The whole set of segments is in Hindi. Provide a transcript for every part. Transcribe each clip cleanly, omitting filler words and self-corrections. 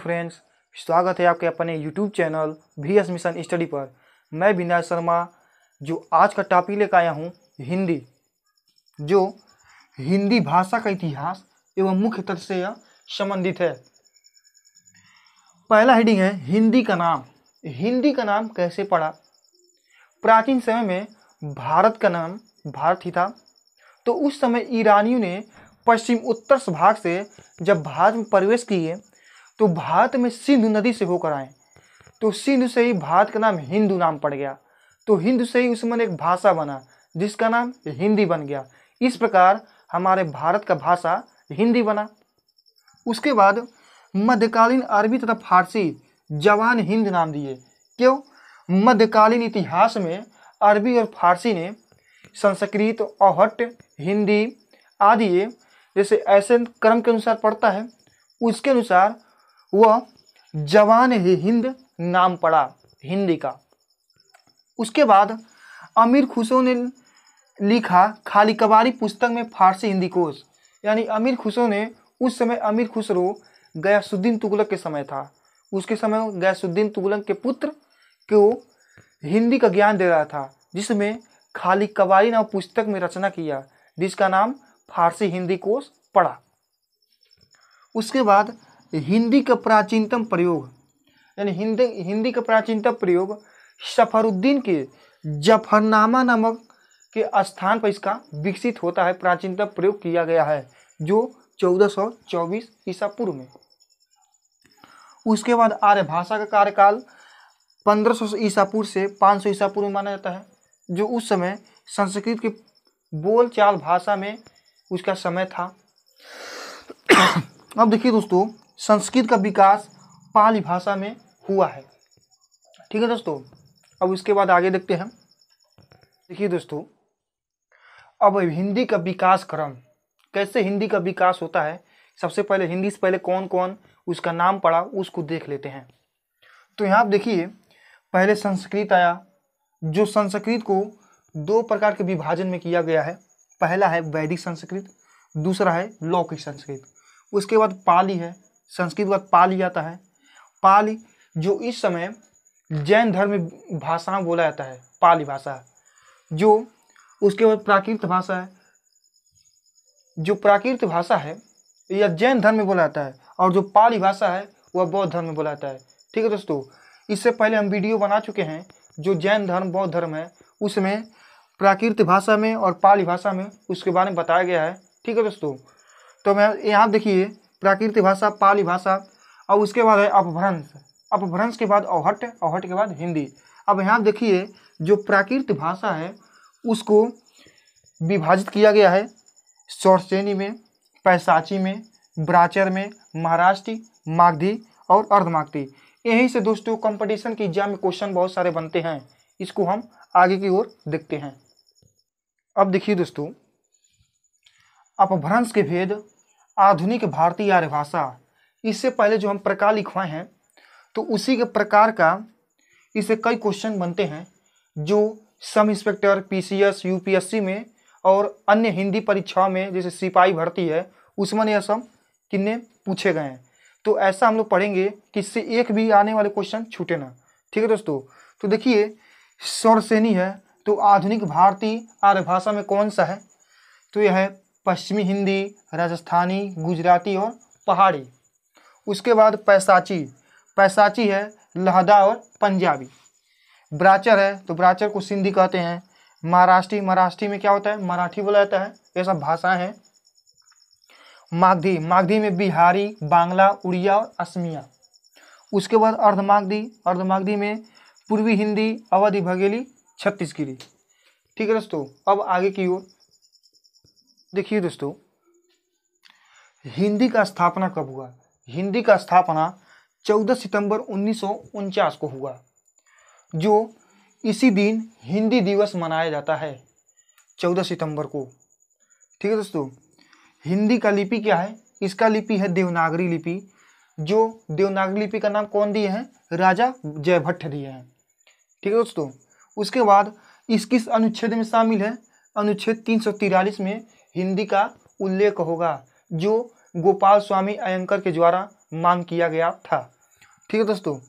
फ्रेंड्स, स्वागत है आपके अपने YouTube channel VS mission study पर। मैं विनय शर्मा जो आज का टॉपिक लेकर आया हूँ हिंदी, जो हिंदी भाषा का इतिहास एवं मुख्य तथ्य से यह संबंधित है। पहला हेडिंग है हिंदी का नाम। हिंदी का नाम कैसे पड़ा? प्राचीन समय में भारत का नाम भारत ही था। तो उस समय ईरानियों ने पश्चिम उत्तर भाग से जब भारत में प्रवेश किए तो भारत में सिंधु नदी से होकर आए, तो सिंधु से ही भारत का नाम हिंदू नाम पड़ गया। तो हिंदू से ही उसमें एक भाषा बना जिसका नाम हिंदी बन गया। इस प्रकार हमारे भारत का भाषा हिंदी बना। उसके बाद मध्यकालीन अरबी तथा फारसी जवान हिंद नाम दिए। क्यों? मध्यकालीन इतिहास में अरबी और फारसी ने संस्कृत, अवहट्ट, हिंदी आदि जैसे ऐसे क्रम के अनुसार पढ़ता है, उसके अनुसार वह जवान हिंद नाम पड़ा हिंदी का। उसके बाद अमीर खुसरो ने लिखा खाली कबारी पुस्तक में फारसी हिंदी कोश। यानी अमीर खुसरो ने, उस समय अमीर खुसरो गयासुद्दीन तुगलक के समय था, उसके समय गयासुद्दीन तुगलक के पुत्र को हिंदी का ज्ञान दे रहा था, जिसमें खाली कबारी नाम पुस्तक में रचना किया जिसका नाम फारसी हिंदी कोश पड़ा। उसके बाद हिंदी का प्राचीनतम प्रयोग, यानी हिंदी का प्राचीनतम प्रयोग सफरुद्दीन के जफरनामा नामक के स्थान पर इसका विकसित होता है, प्राचीनतम प्रयोग किया गया है जो 1424 ईसा पूर्व में। उसके बाद आर्य भाषा का कार्यकाल 1500 ईसा पूर्व से 500 ईसा पूर्व में माना जाता है, जो उस समय संस्कृत के बोलचाल भाषा में उसका समय था। अब देखिए दोस्तों, संस्कृत का विकास पाली भाषा में हुआ है। ठीक है दोस्तों, अब इसके बाद आगे देखते हैं। देखिए दोस्तों, अब हिंदी का विकास क्रम, कैसे हिंदी का विकास होता है। सबसे पहले हिंदी से पहले कौन कौन उसका नाम पड़ा उसको देख लेते हैं। तो यहाँ आप देखिए, पहले संस्कृत आया, जो संस्कृत को दो प्रकार के विभाजन में किया गया है। पहला है वैदिक संस्कृत, दूसरा है लौकिक संस्कृत। उसके बाद पाली है, संस्कृत के बाद पाली आता है। पाली जो इस समय जैन धर्म में भाषा बोला जाता है, पाली भाषा। जो उसके बाद प्राकृत भाषा है, जो प्राकृत भाषा है यह जैन धर्म में बोला जाता है, और जो पाली भाषा है वह बौद्ध धर्म में बोला जाता है। ठीक है दोस्तों, इससे पहले हम वीडियो बना चुके हैं जो जैन धर्म बौद्ध धर्म है, उसमें प्राकृत भाषा में और पाली भाषा में उसके बारे में बताया गया है। ठीक है दोस्तों, तो मैं यहाँ देखिए प्राकृत भाषा, पाली भाषा, और उसके बाद है अपभ्रंश। अपभ्रंश के बाद अवहट्ट, अवहट्ट के बाद हिंदी। अब यहाँ देखिए, जो प्राकृत भाषा है उसको विभाजित किया गया है शौरसेनी में, पैशाची में, ब्राचर में, महाराष्ट्री, मागधी और अर्धमागधी। यहीं से दोस्तों कंपटीशन के एग्जाम में क्वेश्चन बहुत सारे बनते हैं। इसको हम आगे की ओर देखते हैं। अब देखिए दोस्तों, अपभ्रंश के भेद, आधुनिक भारतीय आर्य भाषा। इससे पहले जो हम प्रकार लिखवाए हैं तो उसी के प्रकार का इससे कई क्वेश्चन बनते हैं, जो सब इंस्पेक्टर, PCS, UPSC में और अन्य हिंदी परीक्षाओं में जैसे सिपाही भर्ती है उसमें यह सब किन्ने पूछे गए हैं। तो ऐसा हम लोग पढ़ेंगे कि इससे एक भी आने वाले क्वेश्चन छूटे ना। ठीक है दोस्तों, तो देखिए शौरसेनी है, तो आधुनिक भारतीय आर्य भाषा में कौन सा है? तो यह है पश्चिमी हिंदी, राजस्थानी, गुजराती और पहाड़ी। उसके बाद पैशाची, पैशाची है लहदा और पंजाबी। ब्राचर है, तो ब्राचर को सिंधी कहते हैं। महाराष्ट्री, महाराष्ट्री में क्या होता है? मराठी बोला जाता है। ये सब भाषाएं हैं। मागधी, मागधी में बिहारी, बांग्ला, उड़िया और असमिया। उसके बाद अर्धमागधी, अर्धमागधी में पूर्वी हिंदी, अवधी, बघेली, छत्तीसगढ़ी। ठीक है दोस्तों, अब आगे की ओर देखिए दोस्तों, हिंदी का स्थापना कब हुआ? हिंदी का स्थापना 14 सितंबर 1949 को हुआ, जो इसी दिन हिंदी दिवस मनाया जाता है 14 सितंबर को। ठीक है दोस्तों, हिंदी का लिपि क्या है? इसका लिपि है देवनागरी लिपि। जो देवनागरी लिपि का नाम कौन दिए हैं? राजा जयभट्ट दिए हैं। ठीक है दोस्तों, उसके बाद इस किस अनुच्छेद में शामिल है? अनुच्छेद 343 में हिंदी का उल्लेख होगा, जो गोपाल स्वामी अयंकर के द्वारा मांग किया गया था। ठीक है दोस्तों।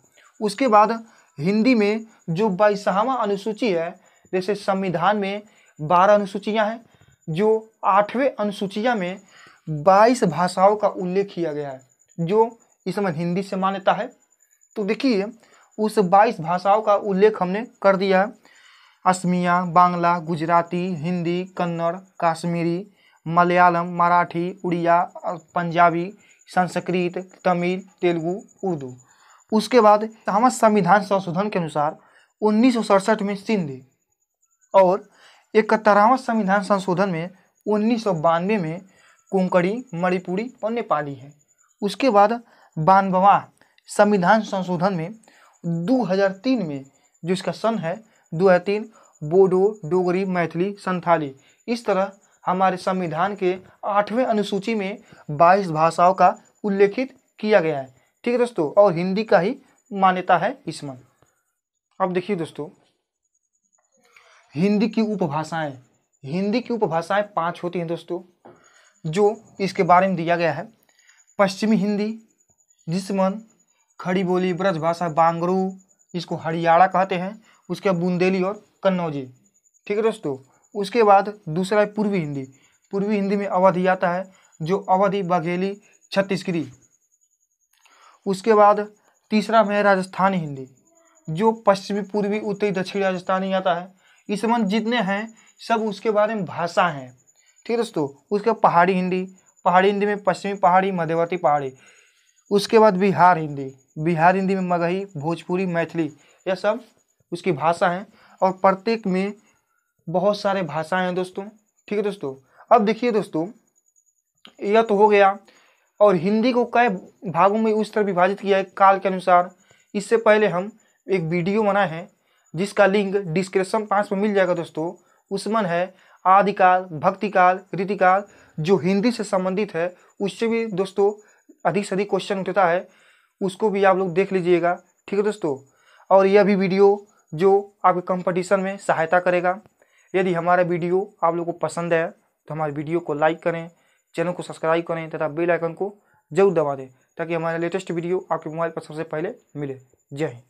उसके बाद हिंदी में जो 22वां अनुसूची है, जैसे संविधान में 12 अनुसूचियां हैं, जो 8वें अनुसूचिया में 22 भाषाओं का उल्लेख किया गया है जो इस समय हिंदी से मान्यता है। तो देखिए उस 22 भाषाओं का उल्लेख हमने कर दिया है। असमिया, बांग्ला, गुजराती, हिंदी, कन्नड़, कश्मीरी, मलयालम, मराठी, उड़िया, पंजाबी, संस्कृत, तमिल, तेलुगु, उर्दू। उसके बाद हमारे संविधान संशोधन के अनुसार 1967 में सिंधी और 71वां संविधान संशोधन में 1992 में कोंकणी, मणिपुरी और नेपाली है। उसके बाद 92वां संविधान संशोधन में 2003 में, जो इसका सन है 2003, बोडो, डोगरी, मैथिली, संथाली, इस तरह हमारे संविधान के 8वें अनुसूची में 22 भाषाओं का उल्लेखित किया गया है। ठीक है दोस्तों, और हिंदी का ही मान्यता है इसमें। अब देखिए दोस्तों, हिंदी की उपभाषाएं, हिंदी की उपभाषाएं 5 होती हैं दोस्तों, जो इसके बारे में दिया गया है। पश्चिमी हिंदी, जिसमन, खड़ी बोली, ब्रजभाषा, बांगरू, इसको हरियाणा कहते हैं। उसके बाद बुंदेली और कन्नौजी। ठीक है दोस्तों। उसके बाद दूसरा है पूर्वी हिंदी। पूर्वी हिंदी में अवधी आता है, जो अवधी, बघेली, छत्तीसगढ़ी। उसके बाद तीसरा में है राजस्थानी हिंदी, जो पश्चिमी, पूर्वी, उत्तरी, दक्षिणी राजस्थानी आता है। इसमें जितने हैं सब उसके बारे में भाषा हैं। ठीक है दोस्तों। उसके बाद पहाड़ी हिंदी, पहाड़ी हिंदी में पश्चिमी पहाड़ी, मध्यवर्ती पहाड़ी। उसके बाद बिहार हिंदी, बिहार हिंदी में मगही, भोजपुरी, मैथिली, यह सब उसकी भाषा हैं। और प्रत्येक में बहुत सारे भाषाएं हैं दोस्तों। ठीक है दोस्तों। अब देखिए दोस्तों, यह तो हो गया। और हिंदी को कई भागों में उस तरह विभाजित किया है काल के अनुसार। इससे पहले हम एक वीडियो बनाए हैं जिसका लिंक डिस्क्रिप्शन 5 में मिल जाएगा दोस्तों। उसमें है आदिकाल, भक्तिकाल, रीतिकाल, जो हिंदी से संबंधित है। उससे भी दोस्तों अधिक से अधिक क्वेश्चन उठता है, उसको भी आप लोग देख लीजिएगा। ठीक है दोस्तों। और यह भी वीडियो जो आपके कंपटीशन में सहायता करेगा। यदि हमारा वीडियो आप लोग को पसंद है तो हमारे वीडियो को लाइक करें, चैनल को सब्सक्राइब करें तथा बेल आइकन को जरूर दबा दें, ताकि हमारे लेटेस्ट वीडियो आपके मोबाइल पर सबसे पहले मिले। जय हिंद।